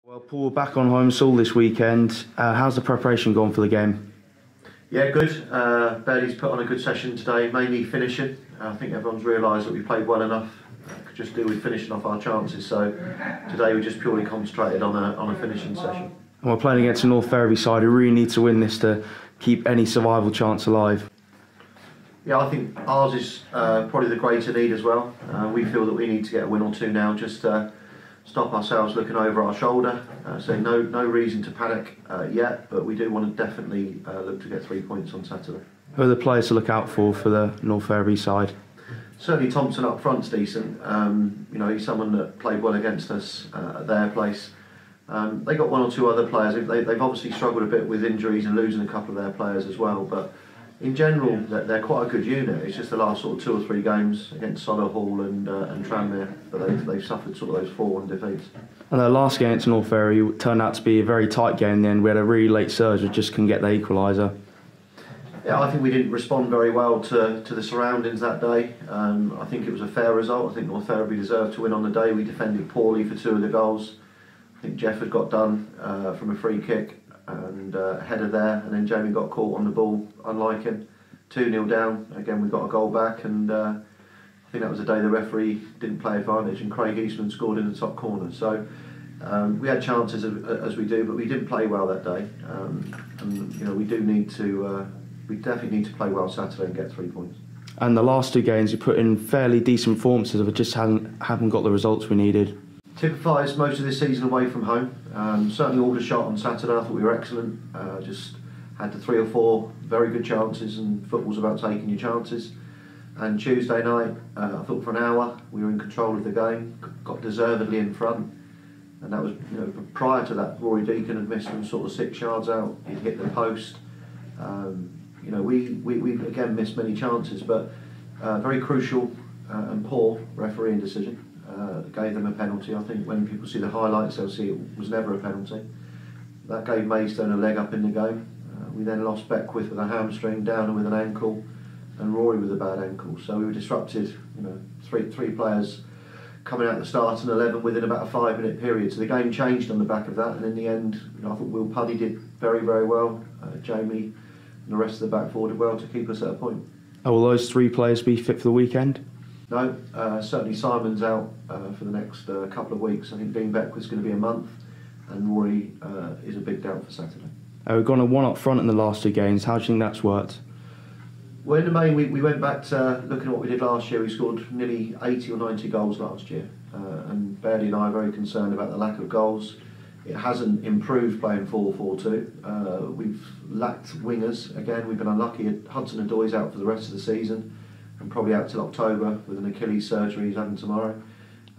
Well, Paul, back on home soil this weekend. How's the preparation gone for the game? Yeah, good. Bertie's put on a good session today, mainly finishing. I think everyone's realised that we played well enough. Could just do with finishing off our chances. So today we just purely concentrated on a finishing session. And we're playing against a North Ferriby side who really need to win this to keep any survival chance alive. Yeah, I think ours is probably the greater need as well. We feel that we need to get a win or two now, just stop ourselves looking over our shoulder. So no reason to panic yet, but we do want to definitely look to get 3 points on Saturday. Who are the players to look out for the North Ferriby side? Certainly Thompson up front's decent. He's someone that played well against us at their place. They got one or two other players. They've obviously struggled a bit with injuries and losing a couple of their players as well, but in general they're quite a good unit. It's just the last sort of 2 or 3 games against Solihull and Tranmere that they've suffered sort of those 4-1 defeats. And the last game against North Ferriby turned out to be a very tight game in the end. We had a really late surge that just couldn't get the equaliser. Yeah, I think we didn't respond very well to the surroundings that day. I think it was a fair result. I think North Ferriby deserved to win on the day. We defended poorly for 2 of the goals. I think Jeff had got done from a free kick and header there, and then Jamie got caught on the ball, unlike him. 2-0 down. Again, we got a goal back, and I think that was the day the referee didn't play advantage, and Craig Eastman scored in the top corner. So we had chances as we do, but we didn't play well that day. We do need to. We definitely need to play well Saturday and get 3 points. And the last 2 games, you put in fairly decent performances, but just haven't got the results we needed. Typifies most of this season away from home. Certainly Aldershot on Saturday, I thought we were excellent. Just had the 3 or 4 very good chances, and football's about taking your chances. And Tuesday night, I thought for an hour we were in control of the game, got deservedly in front. And that was, prior to that, Rory Deacon had missed from sort of 6 yards out. He'd hit the post. We again missed many chances, but very crucial and poor refereeing decision. Gave them a penalty. I think when people see the highlights, they'll see it was never a penalty. That gave Maidstone a leg up in the game. We then lost Beckwith with a hamstring, Downer with an ankle, and Rory with a bad ankle. So we were disrupted. Three players coming out the starting 11 within about a 5-minute period. So the game changed on the back of that, and in the end, I thought Will Puddy did very, very well. Jamie and the rest of the back four did well to keep us at a point. Will those 3 players be fit for the weekend? No, certainly Simon's out for the next couple of weeks. I think Dean Beckwith's going to be a month, and Rory is a big doubt for Saturday. We've gone a 1 up front in the last 2 games. How do you think that's worked? Well, in the main, we went back to looking at what we did last year. We scored nearly 80 or 90 goals last year, and Bertie and I are very concerned about the lack of goals. It hasn't improved playing 4-4-2. We've lacked wingers. Again, we've been unlucky. Hudson Adoy's out for the rest of the season, and probably out till October with an Achilles surgery he's having tomorrow.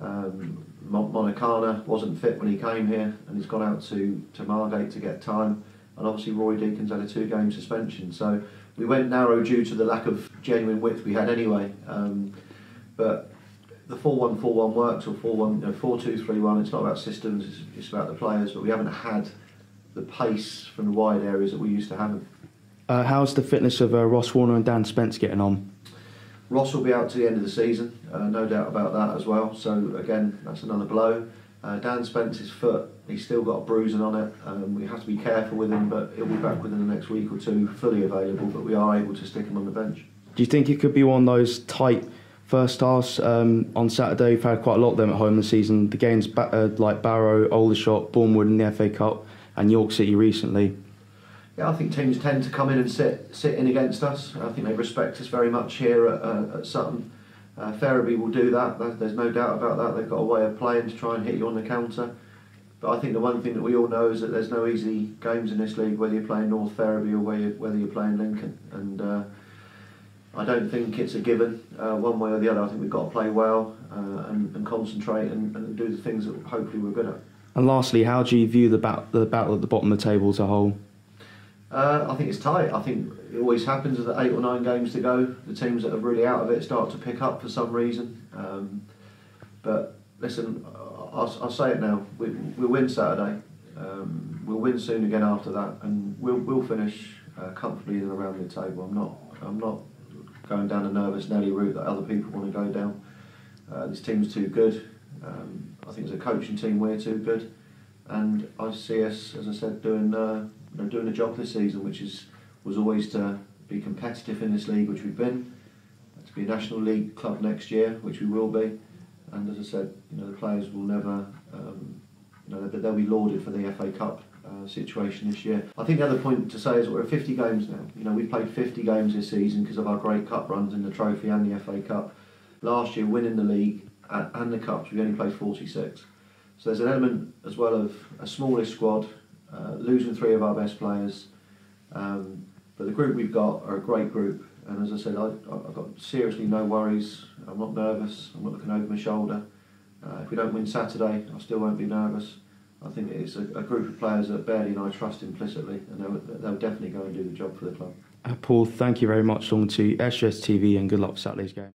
Monicana wasn't fit when he came here, and he's gone out to Margate to get time. And obviously Roy Deacon's had a 2-game suspension. So we went narrow due to the lack of genuine width we had anyway. But the 4-1-4-1 works, or 4-2-3-1. It's not about systems, it's about the players. But we haven't had the pace from the wide areas that we used to have. How's the fitness of Ross Warner and Dan Spence getting on? Ross will be out to the end of the season, no doubt about that as well. So again, that's another blow. Dan Spence's foot, he's still got a bruising on it. We have to be careful with him, but he'll be back within the next week or 2, fully available. But we are able to stick him on the bench. Do you think it could be one of those tight first halves? On Saturday, we've had quite a lot of them at home this season. The games like Barrow, Aldershot, Bournemouth in the FA Cup, and York City recently. Yeah, I think teams tend to come in and sit in against us. I think they respect us very much here at Sutton. Ferriby will do that. There's no doubt about that. They've got a way of playing to try and hit you on the counter. But I think the one thing that we all know is that there's no easy games in this league, whether you're playing North Ferriby or whether you're playing Lincoln. And I don't think it's a given one way or the other. I think we've got to play well and concentrate and do the things that hopefully we're good at. And lastly, how do you view the battle at the bottom of the table as a whole? I think it's tight. I think it always happens with 8 or 9 games to go. The teams that are really out of it start to pick up for some reason. But listen, I'll say it now. We'll win Saturday. We'll win soon again after that, and we'll finish comfortably in and around the table. I'm not going down a nervous Nelly route that other people want to go down. This team's too good. I think as a coaching team we're too good. and I see us, as I said, doing the job this season, which was always to be competitive in this league, which we've been, to be a National League club next year, which we will be, and as I said, the players will never, they'll be lauded for the FA Cup situation this year. I think the other point to say is we're at 50 games now. We've played 50 games this season because of our great cup runs in the Trophy and the FA Cup. Last year, winning the league and the cups, we only played 46. So there's an element as well of a smallish squad, losing 3 of our best players. But the group we've got are a great group, and as I said, I've got seriously no worries. I'm not nervous. I'm not looking over my shoulder. If we don't win Saturday, I still won't be nervous. I think it's a group of players that Bairley and I trust implicitly, and they'll definitely go and do the job for the club. Paul, thank you very much. On to SUFCtv, and good luck for Saturday's game.